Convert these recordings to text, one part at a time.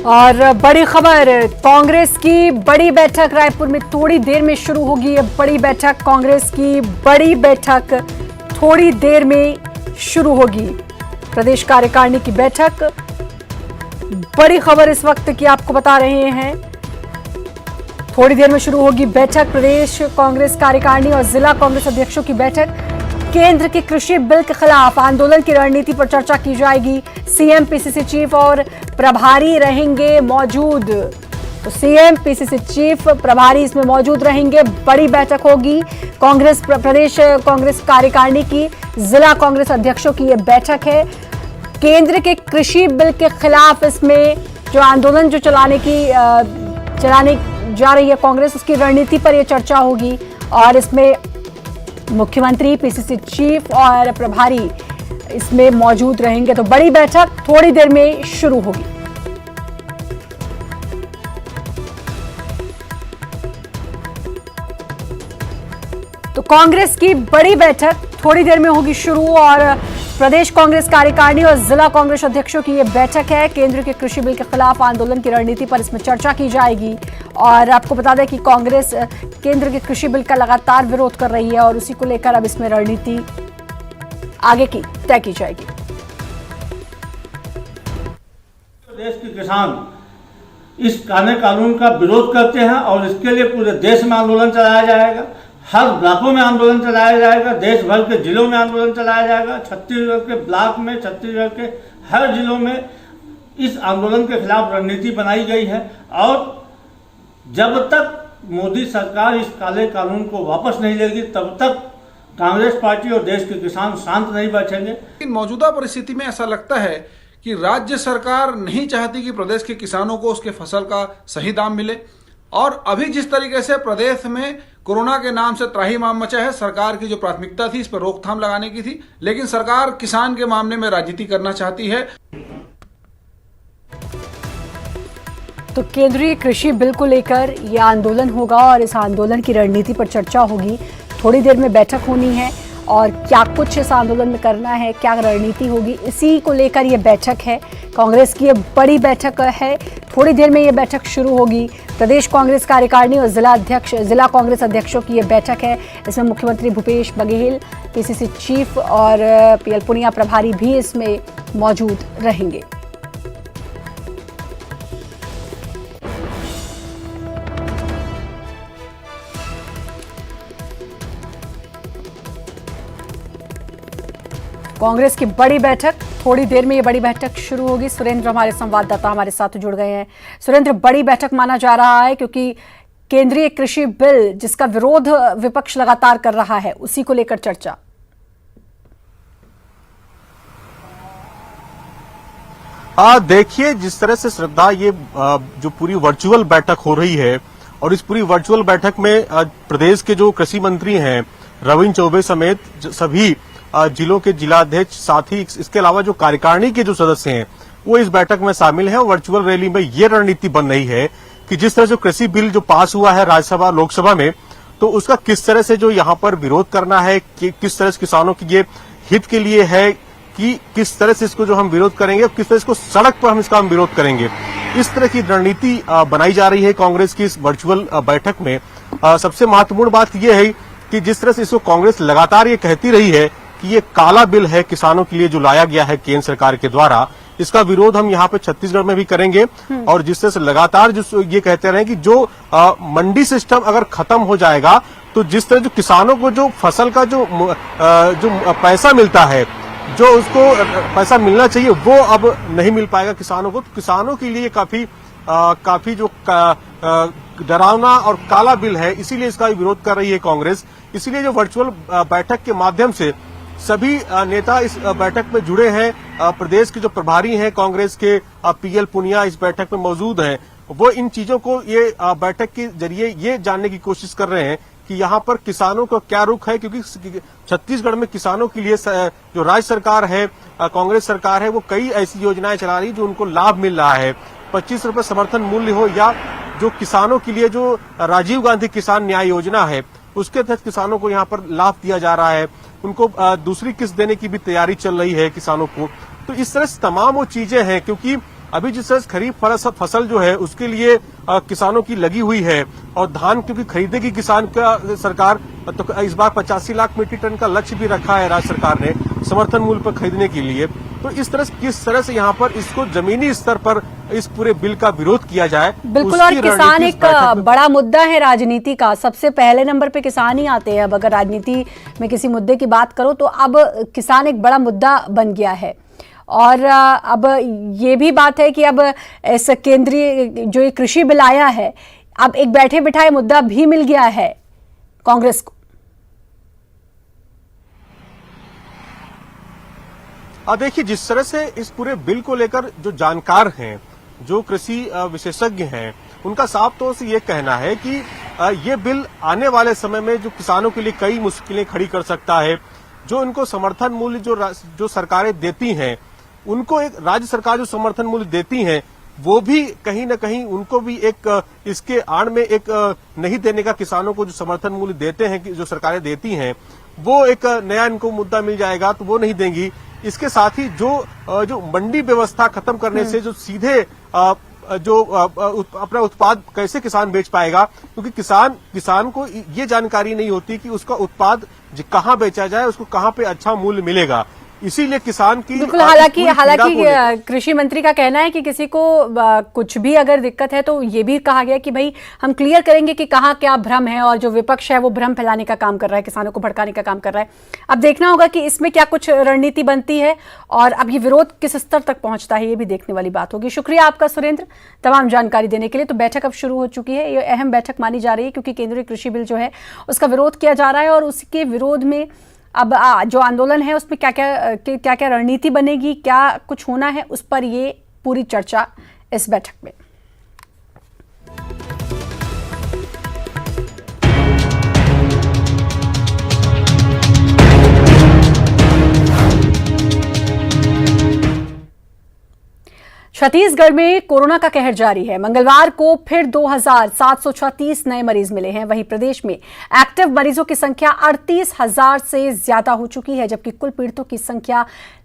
और बड़ी खबर, कांग्रेस की बड़ी बैठक रायपुर में थोड़ी देर में शुरू होगी। ये बड़ी बैठक, कांग्रेस की बड़ी बैठक थोड़ी देर में शुरू होगी। प्रदेश कार्यकारिणी की बैठक, बड़ी खबर इस वक्त की आपको बता रहे हैं। थोड़ी देर में शुरू होगी बैठक। प्रदेश कांग्रेस कार्यकारिणी और जिला कांग्रेस अध्यक्षों की बैठक। केंद्र के कृषि बिल के खिलाफ आंदोलन की रणनीति पर चर्चा की जाएगी। सीएम, पीसीसी चीफ और प्रभारी रहेंगे मौजूद। तो सीएम, पीसीसी चीफ, प्रभारी इसमें मौजूद रहेंगे। बड़ी बैठक होगी कांग्रेस प्रदेश कांग्रेस कार्यकारिणी की, जिला कांग्रेस अध्यक्षों की यह बैठक है। केंद्र के कृषि बिल के खिलाफ इसमें जो आंदोलन जो चलाने जा रही है कांग्रेस, उसकी रणनीति पर यह चर्चा होगी और इसमें मुख्यमंत्री, पीसीसी चीफ और प्रभारी इसमें मौजूद रहेंगे। तो बड़ी बैठक थोड़ी देर में शुरू होगी। तो कांग्रेस की बड़ी बैठक थोड़ी देर में होगी शुरू और प्रदेश कांग्रेस कार्यकारिणी और जिला कांग्रेस अध्यक्षों की यह बैठक है। केंद्र के कृषि बिल के खिलाफ आंदोलन की रणनीति पर इसमें चर्चा की जाएगी। और आपको बता दें कि कांग्रेस केंद्र के कृषि बिल का लगातार विरोध कर रही है और उसी को लेकर अब इसमें रणनीति आगे की तय की जाएगी। देश के किसान इस कानून का विरोध करते हैं और इसके लिए पूरे देश में आंदोलन चलाया जाएगा। हर ब्लॉकों में आंदोलन चलाया जाएगा, देश भर के जिलों में आंदोलन चलाया जाएगा। छत्तीसगढ़ के ब्लॉक में, छत्तीसगढ़ के हर जिलों में इस आंदोलन के खिलाफ रणनीति बनाई गई है। और जब तक मोदी सरकार इस काले कानून को वापस नहीं लेगी, तब तक कांग्रेस पार्टी और देश के किसान शांत नहीं बैठेंगे। लेकिन मौजूदा परिस्थिति में ऐसा लगता है कि राज्य सरकार नहीं चाहती कि प्रदेश के किसानों को उसके फसल का सही दाम मिले। और अभी जिस तरीके से प्रदेश में कोरोना के नाम से त्राहिमाम मचा है, सरकार की जो प्राथमिकता थी इस पर रोकथाम लगाने की थी, लेकिन सरकार किसान के मामले में राजनीति करना चाहती है। तो केंद्रीय कृषि बिल को लेकर यह आंदोलन होगा और इस आंदोलन की रणनीति पर चर्चा होगी। थोड़ी देर में बैठक होनी है और क्या कुछ इस आंदोलन में करना है, क्या रणनीति होगी, इसी को लेकर यह बैठक है। कांग्रेस की यह बड़ी बैठक है। थोड़ी देर में यह बैठक शुरू होगी। प्रदेश कांग्रेस कार्यकारिणी और जिला कांग्रेस अध्यक्षों की यह बैठक है। इसमें मुख्यमंत्री भूपेश बघेल, पीसीसी चीफ और पीएल पुनिया प्रभारी भी इसमें मौजूद रहेंगे। कांग्रेस की बड़ी बैठक, थोड़ी देर में ये बड़ी बैठक शुरू होगी। सुरेंद्र हमारे संवाददाता हमारे साथ जुड़ गए हैं। सुरेंद्र, बड़ी बैठक माना जा रहा है क्योंकि केंद्रीय कृषि बिल जिसका विरोध विपक्ष लगातार कर रहा है, उसी को लेकर चर्चा। देखिए, जिस तरह से श्रद्धा ये जो पूरी वर्चुअल बैठक हो रही है और इस पूरी वर्चुअल बैठक में प्रदेश के जो कृषि मंत्री हैं रविंद्र चौबे समेत सभी जिलों के जिलाध्यक्ष, साथ ही इसके अलावा जो कार्यकारिणी के जो सदस्य हैं वो इस बैठक में शामिल हैं। और वर्चुअल रैली में ये रणनीति बन रही है कि जिस तरह से कृषि बिल जो पास हुआ है राज्यसभा लोकसभा में, तो उसका किस तरह से जो यहाँ पर विरोध करना है, कि किस तरह से किसानों के ये हित के लिए है, कि किस तरह से इसको जो हम विरोध करेंगे और किस तरह से इसको सड़क पर हम इसका विरोध करेंगे, इस तरह की रणनीति बनाई जा रही है कांग्रेस की इस वर्चुअल बैठक में। सबसे महत्वपूर्ण बात यह है कि जिस तरह से इसको कांग्रेस लगातार ये कहती रही है कि ये काला बिल है किसानों के लिए जो लाया गया है केंद्र सरकार के द्वारा, इसका विरोध हम यहाँ पे छत्तीसगढ़ में भी करेंगे। और जिस तरह से लगातार जो ये कहते रहे कि जो मंडी सिस्टम अगर खत्म हो जाएगा, तो जिस तरह जो किसानों को जो फसल का जो पैसा मिलता है, जो उसको पैसा मिलना चाहिए, वो अब नहीं मिल पाएगा किसानों को। तो किसानों के लिए काफी जो डरावना और काला बिल है, इसीलिए इसका विरोध कर रही है कांग्रेस। इसीलिए जो वर्चुअल बैठक के माध्यम से सभी नेता इस बैठक में जुड़े हैं। प्रदेश के जो प्रभारी हैं कांग्रेस के, पीएल पुनिया इस बैठक में मौजूद हैं। वो इन चीजों को ये बैठक के जरिए ये जानने की कोशिश कर रहे हैं कि यहाँ पर किसानों का क्या रुख है, क्योंकि छत्तीसगढ़ में किसानों के लिए जो राज्य सरकार है, कांग्रेस सरकार है, वो कई ऐसी योजनाएं चला रही जो उनको लाभ मिल रहा है। 25 रुपए समर्थन मूल्य हो या जो किसानों के लिए जो राजीव गांधी किसान न्याय योजना है, उसके तहत किसानों को यहाँ पर लाभ दिया जा रहा है। उनको दूसरी किस्त देने की भी तैयारी चल रही है किसानों को। तो इस तरह से तमाम वो चीजें हैं, क्योंकि अभी जिस तरह खरीफ फसल जो है उसके लिए किसानों की लगी हुई है और धान क्योंकि खरीदेगी किसान का सरकार, तो इस बार 85 लाख मीट्रिक टन का लक्ष्य भी रखा है राज्य सरकार ने समर्थन मूल्य पर खरीदने के लिए। तो किस तरह से यहाँ पर इसको जमीनी स्तर पर इस पूरे बिल का विरोध किया जाए। बिल्कुल, और किसान एक बड़ा मुद्दा है राजनीति का, सबसे पहले नंबर पे किसान ही आते हैं। अब अगर राजनीति में किसी मुद्दे की बात करो तो अब किसान एक बड़ा मुद्दा बन गया है। और अब ये भी बात है कि अब इस केंद्रीय जो ये कृषि बिल आया है, अब एक बैठे बिठाए मुद्दा भी मिल गया है कांग्रेस को। देखिए, जिस तरह से इस पूरे बिल को लेकर जो जानकार हैं, जो कृषि विशेषज्ञ हैं, उनका साफ तौर से ये कहना है कि ये बिल आने वाले समय में जो किसानों के लिए कई मुश्किलें खड़ी कर सकता है। जो इनको समर्थन मूल्य जो सरकारें देती हैं, उनको एक राज्य सरकार जो समर्थन मूल्य देती हैं, वो भी कहीं न कहीं उनको भी एक इसके आड़ में एक नहीं देने का, किसानों को जो समर्थन मूल्य देते हैं जो सरकारें देती हैं, वो एक नया इनको मुद्दा मिल जाएगा तो वो नहीं देंगी। इसके साथ ही जो मंडी व्यवस्था खत्म करने से जो सीधे अपना उत्पाद कैसे किसान बेच पाएगा, क्योंकि किसान को ये जानकारी नहीं होती कि उसका उत्पाद कहाँ बेचा जाए, उसको कहाँ पे अच्छा मूल्य मिलेगा। इसीलिए किसान की बिल्कुल, हालांकि कृषि मंत्री का कहना है कि किसी को कुछ भी अगर दिक्कत है तो ये भी कहा गया कि भाई हम क्लियर करेंगे कि कहाँ क्या भ्रम है, और जो विपक्ष है वो भ्रम फैलाने का काम कर रहा है, किसानों को भड़काने का काम कर रहा है। अब देखना होगा कि इसमें क्या कुछ रणनीति बनती है और अब ये विरोध किस स्तर तक पहुंचता है, ये भी देखने वाली बात होगी। शुक्रिया आपका सुरेंद्र तमाम जानकारी देने के लिए। तो बैठक अब शुरू हो चुकी है, ये अहम बैठक मानी जा रही है क्योंकि केंद्रीय कृषि बिल जो है उसका विरोध किया जा रहा है, और उसके विरोध में अब जो आंदोलन है उसमें क्या क्या रणनीति बनेगी, क्या कुछ होना है, उस पर ये पूरी चर्चा इस बैठक में। छत्तीसगढ़ में कोरोना का कहर जारी है। मंगलवार को फिर 2736 नए मरीज मिले हैं। वहीं प्रदेश में एक्टिव मरीजों की संख्या 38,000 से ज्यादा हो चुकी है, जबकि कुल पीड़ितों की संख्या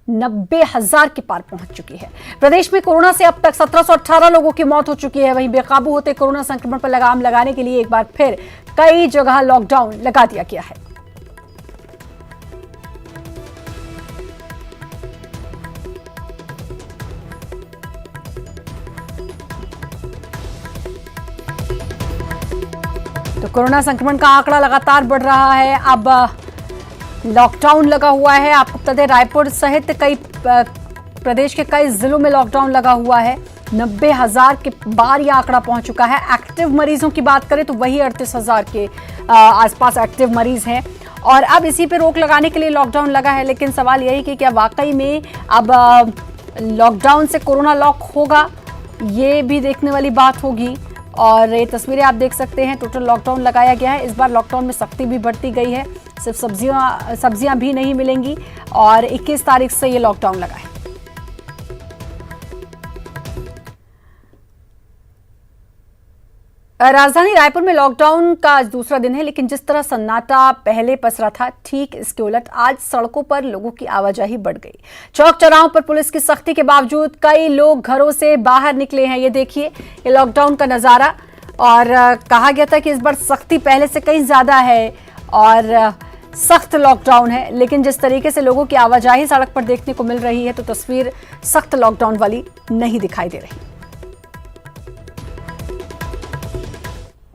90,000 के पार पहुंच चुकी है। प्रदेश में कोरोना से अब तक 1718 लोगों की मौत हो चुकी है। वहीं बेकाबू होते कोरोना संक्रमण पर लगाम लगाने के लिए एक बार फिर कई जगह लॉकडाउन लगा दिया गया है। तो कोरोना संक्रमण का आंकड़ा लगातार बढ़ रहा है। अब लॉकडाउन लगा हुआ है। आपको बता दें, रायपुर सहित कई प्रदेश के कई जिलों में लॉकडाउन लगा हुआ है। 90,000 के बार यह आंकड़ा पहुंच चुका है। एक्टिव मरीजों की बात करें तो वही 38,000 के आसपास एक्टिव मरीज हैं, और अब इसी पे रोक लगाने के लिए लॉकडाउन लगा है। लेकिन सवाल यही कि क्या वाकई में अब लॉकडाउन से कोरोना लॉक होगा, ये भी देखने वाली बात होगी। और ये तस्वीरें आप देख सकते हैं, टोटल लॉकडाउन लगाया गया है। इस बार लॉकडाउन में सख्ती भी बढ़ती गई है, सिर्फ सब्जियां भी नहीं मिलेंगी, और 21 तारीख से ये लॉकडाउन लगा है। राजधानी रायपुर में लॉकडाउन का आज दूसरा दिन है, लेकिन जिस तरह सन्नाटा पहले पसरा था, ठीक इसके उलट आज सड़कों पर लोगों की आवाजाही बढ़ गई। चौक चौराहों पर पुलिस की सख्ती के बावजूद कई लोग घरों से बाहर निकले हैं। ये देखिए, ये लॉकडाउन का नजारा। और कहा गया था कि इस बार सख्ती पहले से कहीं ज्यादा है और सख्त लॉकडाउन है, लेकिन जिस तरीके से लोगों की आवाजाही सड़क पर देखने को मिल रही है, तो तस्वीर सख्त लॉकडाउन वाली नहीं दिखाई दे रही।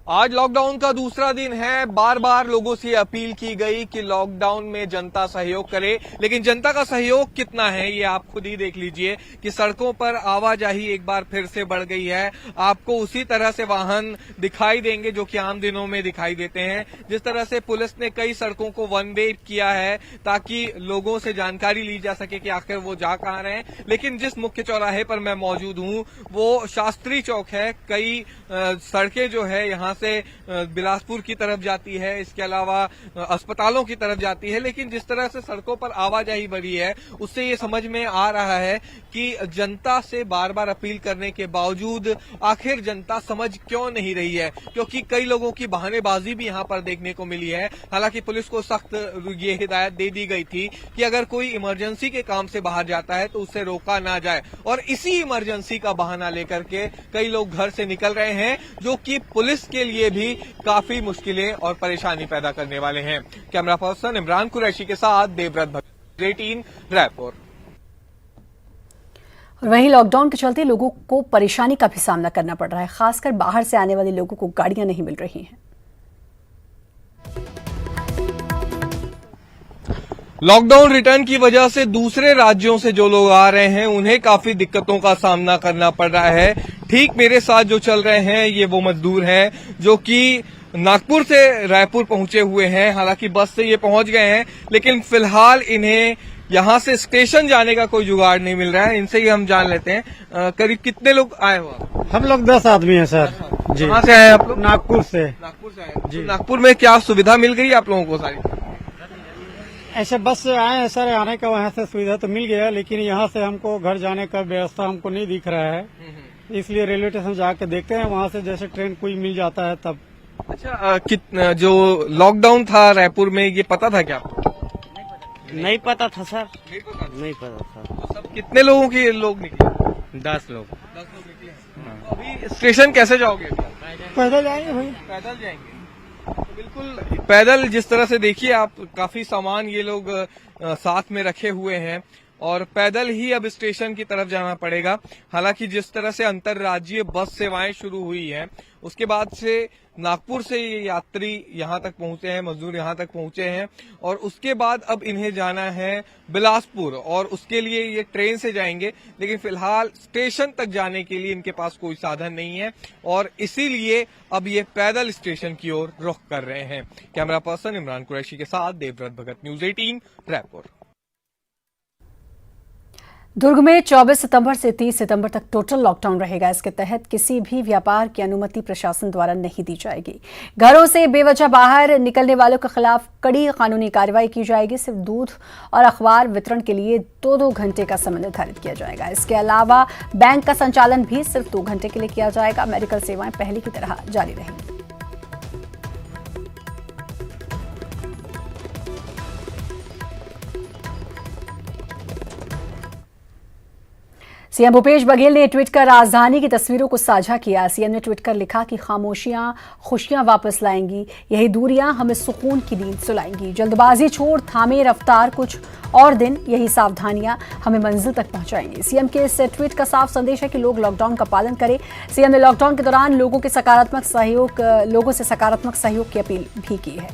आज लॉकडाउन का दूसरा दिन है। बार बार लोगों से अपील की गई कि लॉकडाउन में जनता सहयोग करे, लेकिन जनता का सहयोग कितना है ये आप खुद ही देख लीजिए कि सड़कों पर आवाजाही एक बार फिर से बढ़ गई है। आपको उसी तरह से वाहन दिखाई देंगे जो कि आम दिनों में दिखाई देते हैं। जिस तरह से पुलिस ने कई सड़कों को वन वे किया है ताकि लोगों से जानकारी ली जा सके कि आखिर वो जा कहाँ रहे हैं। लेकिन जिस मुख्य चौराहे पर मैं मौजूद हूँ वो शास्त्री चौक है। कई सड़कें जो है यहाँ से बिलासपुर की तरफ जाती है, इसके अलावा अस्पतालों की तरफ जाती है। लेकिन जिस तरह से सड़कों पर आवाजाही बढ़ी है उससे ये समझ में आ रहा है कि जनता से बार बार अपील करने के बावजूद आखिर जनता समझ क्यों नहीं रही है, क्योंकि कई लोगों की बहानेबाजी भी यहां पर देखने को मिली है। हालांकि पुलिस को सख्त ये हिदायत दे दी गई थी कि अगर कोई इमरजेंसी के काम से बाहर जाता है तो उसे रोका ना जाए, और इसी इमरजेंसी का बहाना लेकर के कई लोग घर से निकल रहे हैं, जो कि पुलिस के लिए भी काफी मुश्किलें और परेशानी पैदा करने वाले हैं। कैमरा पर्सन इमरान कुरैशी के साथ देवव्रत भगत, 18 रायपुर। और वहीं लॉकडाउन के चलते लोगों को परेशानी का भी सामना करना पड़ रहा है, खासकर बाहर से आने वाले लोगों को गाड़ियां नहीं मिल रही हैं। लॉकडाउन रिटर्न की वजह से दूसरे राज्यों से जो लोग आ रहे हैं उन्हें काफी दिक्कतों का सामना करना पड़ रहा है। ठीक मेरे साथ जो चल रहे हैं ये वो मजदूर हैं जो कि नागपुर से रायपुर पहुंचे हुए हैं। हालांकि बस से ये पहुंच गए हैं, लेकिन फिलहाल इन्हें यहां से स्टेशन जाने का कोई जुगाड़ नहीं मिल रहा है। इनसे ही हम जान लेते हैं, करीब कितने लोग आए हो आप? हम लोग 10 आदमी हैं सर जी। कहां से आए आप लोग? नागपुर से। नागपुर से आए जी। तो नागपुर में क्या सुविधा मिल गई आप लोगों को सारी? ऐसे बस से आए हैं सर, आने का वहाँ से सुविधा तो मिल गया, लेकिन यहाँ से हमको घर जाने का व्यवस्था हमको नहीं दिख रहा है, इसलिए रेलवे स्टेशन जाके देखते हैं, वहाँ से जैसे ट्रेन कोई मिल जाता है तब। अच्छा, कितना जो लॉकडाउन था रायपुर में ये पता था क्या आपको? नहीं पता था सर, नहीं पता था। था। सब कितने लोगों के लोग निकले? 10 लोग। 10 लोग निकले। तो अभी स्टेशन कैसे जाओगे? पैदल जाएंगे भाई। पैदल जाएंगे। तो बिल्कुल पैदल, जिस तरह से देखिए आप, काफी सामान ये लोग साथ में रखे हुए हैं और पैदल ही अब स्टेशन की तरफ जाना पड़ेगा। हालांकि जिस तरह से अंतर्राज्यीय बस सेवाएं शुरू हुई हैं उसके बाद से नागपुर से ये यात्री यहां तक पहुंचे हैं, मजदूर यहां तक पहुंचे हैं, और उसके बाद अब इन्हें जाना है बिलासपुर और उसके लिए ये ट्रेन से जाएंगे। लेकिन फिलहाल स्टेशन तक जाने के लिए इनके पास कोई साधन नहीं है और इसीलिए अब ये पैदल स्टेशन की ओर रुख कर रहे हैं। कैमरा पर्सन इमरान कुरैशी के साथ देवव्रत भगत, न्यूज 18 रायपुर। दुर्ग में 24 सितंबर से 30 सितंबर तक टोटल लॉकडाउन रहेगा। इसके तहत किसी भी व्यापार की अनुमति प्रशासन द्वारा नहीं दी जाएगी। घरों से बेवजह बाहर निकलने वालों के खिलाफ कड़ी कानूनी कार्रवाई की जाएगी। सिर्फ दूध और अखबार वितरण के लिए 2-2 घंटे का समय निर्धारित किया जाएगा। इसके अलावा बैंक का संचालन भी सिर्फ 2 घंटे के लिए किया जाएगा। मेडिकल सेवाएं पहले की तरह जारी रहेंगी। सीएम भूपेश बघेल ने ट्वीट कर राजधानी की तस्वीरों को साझा किया। सीएम ने ट्वीट कर लिखा कि खामोशियां खुशियां वापस लाएंगी, यही दूरियां हमें सुकून की नींद सुलाएंगी। जल्दबाजी छोड़ थामे रफ्तार कुछ और दिन, यही सावधानियां हमें मंजिल तक पहुंचाएंगी। सीएम के इस ट्वीट का साफ संदेश है कि लोग लॉकडाउन का पालन करें। सीएम ने लॉकडाउन के दौरान लोगों से सकारात्मक सहयोग की अपील भी की है।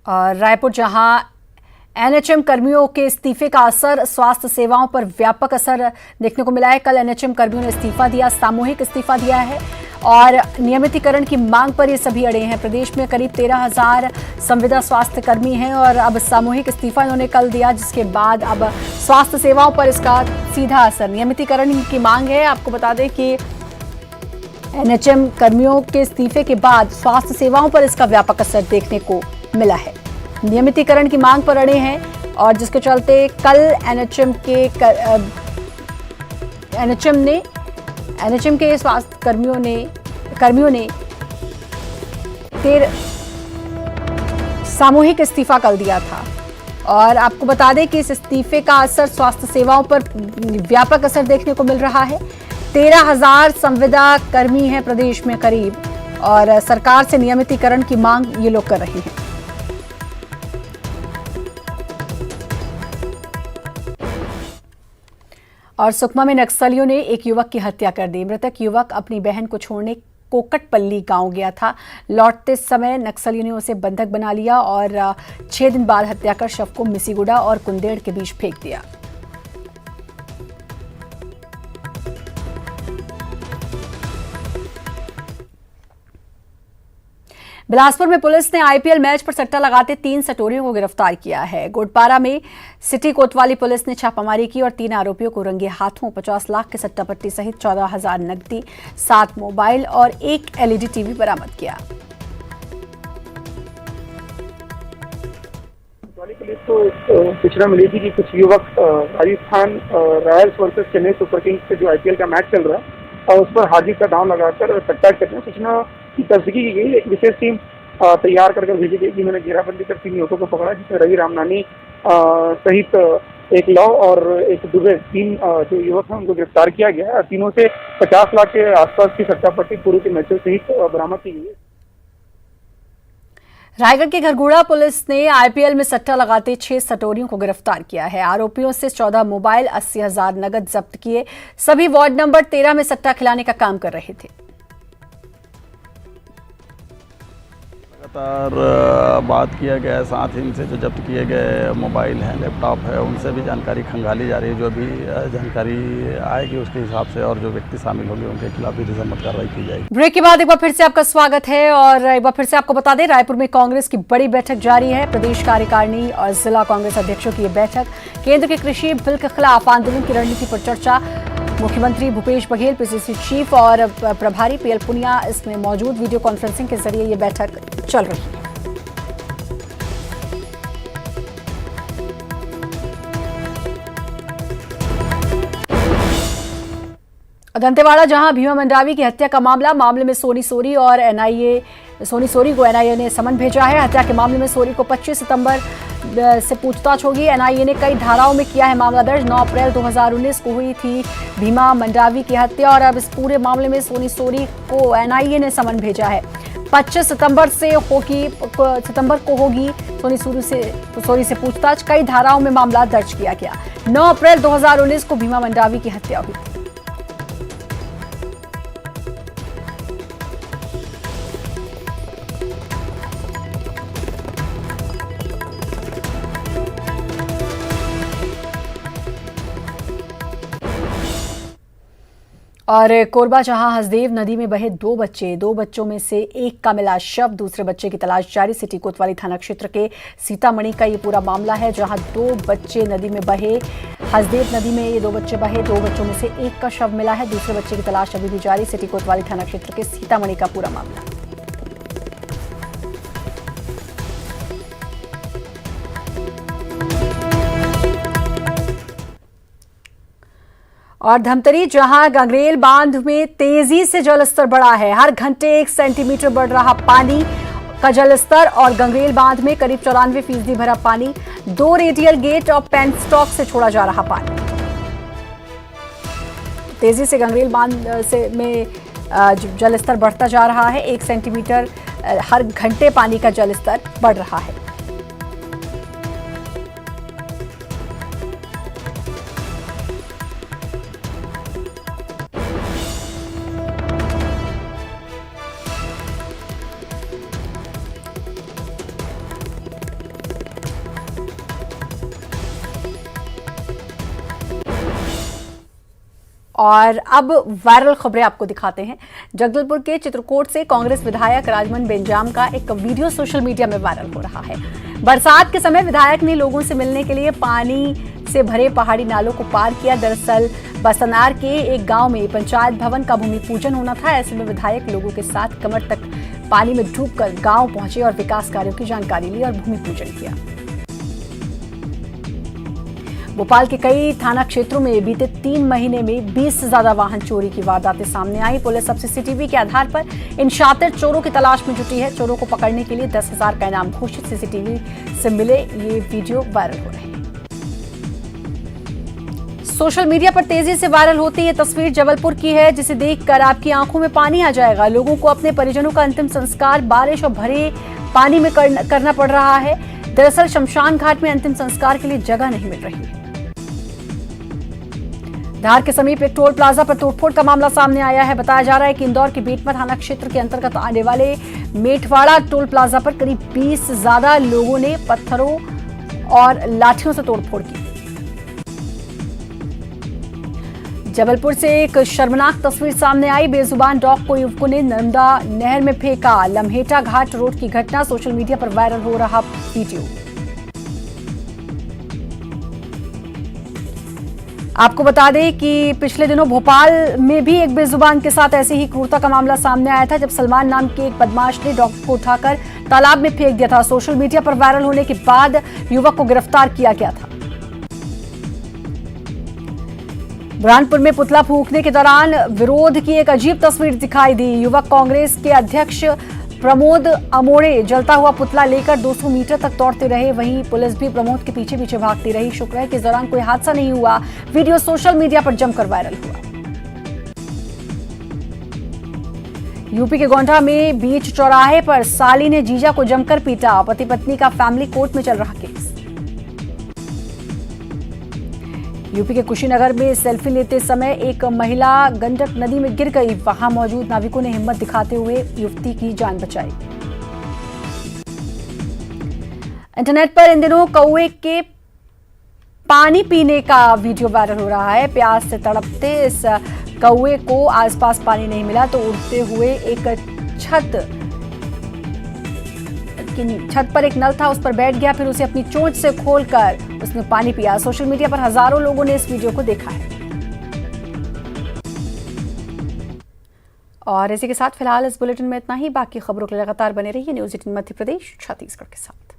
और रायपुर, जहां एनएचएम कर्मियों के इस्तीफे का असर स्वास्थ्य सेवाओं पर व्यापक असर देखने को मिला है। कल एनएचएम कर्मियों ने इस्तीफा दिया, सामूहिक इस्तीफा दिया है और नियमितीकरण की मांग पर ये सभी अड़े हैं। प्रदेश में करीब 13,000 संविदा स्वास्थ्य कर्मी हैं और अब सामूहिक इस्तीफा इन्होंने कल दिया, जिसके बाद अब स्वास्थ्य सेवाओं पर इसका सीधा असर। नियमितीकरण की मांग है। आपको बता दें कि एनएचएम कर्मियों के इस्तीफे के बाद स्वास्थ्य सेवाओं पर इसका व्यापक असर देखने को मिला है। नियमितीकरण की मांग पर अड़े हैं और जिसके चलते कल एनएचएम के स्वास्थ्य कर्मियों ने सामूहिक इस्तीफा कल दिया था। और आपको बता दें कि इस इस्तीफे का असर स्वास्थ्य सेवाओं पर व्यापक असर देखने को मिल रहा है। 13,000 संविदा कर्मी हैं प्रदेश में करीब, और सरकार से नियमितीकरण की मांग ये लोग कर रहे हैं। और सुकमा में नक्सलियों ने एक युवक की हत्या कर दी। मृतक युवक अपनी बहन को छोड़ने कोकटपल्ली गांव गया था। लौटते समय नक्सलियों ने उसे बंधक बना लिया और 6 दिन बाद हत्या कर शव को मिसीगुड़ा और कुंदेड़ के बीच फेंक दिया। बिलासपुर में पुलिस ने आईपीएल मैच पर सट्टा लगाते 3 सटोरियों को गिरफ्तार किया है। गोडपारा में सिटी कोतवाली पुलिस ने छापामारी की और 3 आरोपियों को रंगे हाथों 50 लाख के सट्टा पट्टी सहित 14,000 नकदी, 7 मोबाइल और 1 एलईडी टीवी बरामद किया। पुलिस को सूचना मिली थी कि कुछ युवक Rajasthan Royals versus Chennai super Kings के जो आईपीएल का मैच चल रहा है और उस पर हाजिर का दांव लगाकर सट्टा करते हैं। सूचना की तस्दीकी की गई। एक विशेष टीम तैयार कर भेजी गई, जिन्होंने घेराबंदी कर 3 युवकों को पकड़ा, जिसमें रवि रामनानी सहित एक लौ और एक दुबे, 3 जो युवक हैं उनको गिरफ्तार किया गया है। तीनों से 50 लाख के आसपास की सट्टा पट्टी पूर्व के मैचों सहित बरामद की गई है। रायगढ़ के घरघोड़ा पुलिस ने आईपीएल में सट्टा लगाते 6 सटोरियों को गिरफ्तार किया है। आरोपियों से 14 मोबाइल, 80,000 नगद जब्त किए। सभी वार्ड नंबर 13 में सट्टा खिलाने का काम कर रहे थे। लगातार बात किया गया है, साथ ही इनसे जो जब्त किए गए मोबाइल हैं, लैपटॉप है, उनसे भी जानकारी खंगाली जा रही है। जो भी जानकारी आएगी उसके हिसाब से और जो व्यक्ति शामिल होंगे उनके खिलाफ भी जमानत कार्रवाई की जाएगी। ब्रेक के बाद एक बार फिर से आपका स्वागत है और एक बार फिर से आपको बता दें, रायपुर में कांग्रेस की बड़ी बैठक जारी है। प्रदेश कार्यकारिणी और जिला कांग्रेस अध्यक्षों की यह बैठक, केंद्र के कृषि बिल के खिलाफ आंदोलन की रणनीति पर चर्चा। मुख्यमंत्री भूपेश बघेल, पीसीसी चीफ और प्रभारी पीएल पुनिया इसमें मौजूद। वीडियो कॉन्फ्रेंसिंग के जरिए ये बैठक चल रही है। दंतेवाड़ा, जहां भीमा मंडावी की हत्या का मामले में सोनी सोरी को एनआईए ने समन भेजा है। हत्या के मामले में सोरी को 25 सितंबर से पूछताछ होगी। एनआईए ने कई धाराओं में किया है मामला दर्ज। 9 अप्रैल 2019 को हुई थी भीमा मंडावी की हत्या और अब इस पूरे मामले में सोनी सोरी को एनआईए ने समन भेजा है। 25 सितंबर को होगी सोनी से पूछताछ। कई धाराओं में मामला दर्ज किया गया। 9 अप्रैल 2019 को भीमा मंडावी की हत्या हुई थी। और कोरबा, जहां हसदेव नदी में बहे 2 बच्चों में से एक का मिला शव, दूसरे बच्चे की तलाश जारी। सिटी कोतवाली थाना क्षेत्र के सीतामढ़ी का ये पूरा मामला है, जहां 2 बच्चे नदी में बहे। हसदेव नदी में ये 2 बच्चे बहे, 2 बच्चों में से एक का शव मिला है, दूसरे बच्चे की तलाश अभी भी जारी। सिटी कोतवाली थाना क्षेत्र के सीतामढ़ी का पूरा मामला। और धमतरी, जहां गंगरेल बांध में तेजी से जलस्तर बढ़ा है। हर घंटे 1 सेंटीमीटर बढ़ रहा पानी का जलस्तर और गंगरेल बांध में करीब 94% भरा पानी। 2 रेडियल गेट और पेनस्टॉक से छोड़ा जा रहा पानी। तेजी से गंगरेल बांध में जलस्तर बढ़ता जा रहा है। 1 सेंटीमीटर हर घंटे पानी का जलस्तर बढ़ रहा है। और अब वायरल खबरें आपको दिखाते हैं। जगदलपुर के चित्रकूट से कांग्रेस विधायक राजमन बेंजाम का एक वीडियो सोशल मीडिया में वायरल हो रहा है। बरसात के समय विधायक ने लोगों से मिलने के लिए पानी से भरे पहाड़ी नालों को पार किया। दरअसल बसनार के एक गांव में पंचायत भवन का भूमि पूजन होना था। ऐसे में विधायक लोगों के साथ कमर तक पानी में डूबकर गांव पहुंचे और विकास कार्यों की जानकारी ली और भूमि पूजन किया। भोपाल के कई थाना क्षेत्रों में बीते 3 महीने में 20 से ज्यादा वाहन चोरी की वारदातें सामने आई। पुलिस अब सीसीटीवी के आधार पर इन शातिर चोरों की तलाश में जुटी है। चोरों को पकड़ने के लिए 10,000 का इनाम घोषित। सीसीटीवी से मिले ये वीडियो वायरल हो रहे हैं। सोशल मीडिया पर तेजी से वायरल होती ये तस्वीर जबलपुर की है, जिसे देखकर आपकी आंखों में पानी आ जाएगा। लोगों को अपने परिजनों का अंतिम संस्कार बारिश और भरे पानी में करना पड़ रहा है। दरअसल शमशान घाट में अंतिम संस्कार के लिए जगह नहीं मिल रही है। धार के समीप एक टोल प्लाजा पर तोड़फोड़ का मामला सामने आया है। बताया जा रहा है कि इंदौर के बेटवा थाना क्षेत्र के अंतर्गत आने वाले मेठवाड़ा टोल प्लाजा पर करीब 20 से ज्यादा लोगों ने पत्थरों और लाठियों से तोड़फोड़ की। जबलपुर से एक शर्मनाक तस्वीर सामने आई। बेजुबान डॉग को युवकों ने नर्मदा नहर में फेंका। लम्हेटा घाट रोड की घटना, सोशल मीडिया पर वायरल हो रहा वीडियो। आपको बता दें कि पिछले दिनों भोपाल में भी एक बेजुबान के साथ ऐसी ही क्रूरता का मामला सामने आया था, जब सलमान नाम के एक बदमाश ने डॉग को उठाकर तालाब में फेंक दिया था। सोशल मीडिया पर वायरल होने के बाद युवक को गिरफ्तार किया गया था। बुरहानपुर में पुतला फूंकने के दौरान विरोध की एक अजीब तस्वीर दिखाई दी। युवक कांग्रेस के अध्यक्ष प्रमोद अमोड़े जलता हुआ पुतला लेकर 200 मीटर तक दौड़ते रहे। वहीं पुलिस भी प्रमोद के पीछे पीछे भागती रही। शुक्र है कि इस दौरान कोई हादसा नहीं हुआ। वीडियो सोशल मीडिया पर जमकर वायरल हुआ। यूपी के गोंडा में बीच चौराहे पर साली ने जीजा को जमकर पीटा। पति पत्नी का फैमिली कोर्ट में चल रहा केस। यूपी के कुशीनगर में सेल्फी लेते समय एक महिला गंडक नदी में गिर गई। वहां मौजूद नाविकों ने हिम्मत दिखाते हुए युवती की जान बचाई। इंटरनेट पर इन दिनों कौवे के पानी पीने का वीडियो वायरल हो रहा है। प्यास से तड़पते इस कौवे को आसपास पानी नहीं मिला तो उड़ते हुए एक छत पर एक नल था, उस पर बैठ गया, फिर उसे अपनी चोंच से खोलकर उसने पानी पिया। सोशल मीडिया पर हजारों लोगों ने इस वीडियो को देखा है। और इसी के साथ फिलहाल इस बुलेटिन में इतना ही। बाकी खबरों के लिए लगातार बने रहिए न्यूज़ 18 मध्य प्रदेश छत्तीसगढ़ के साथ।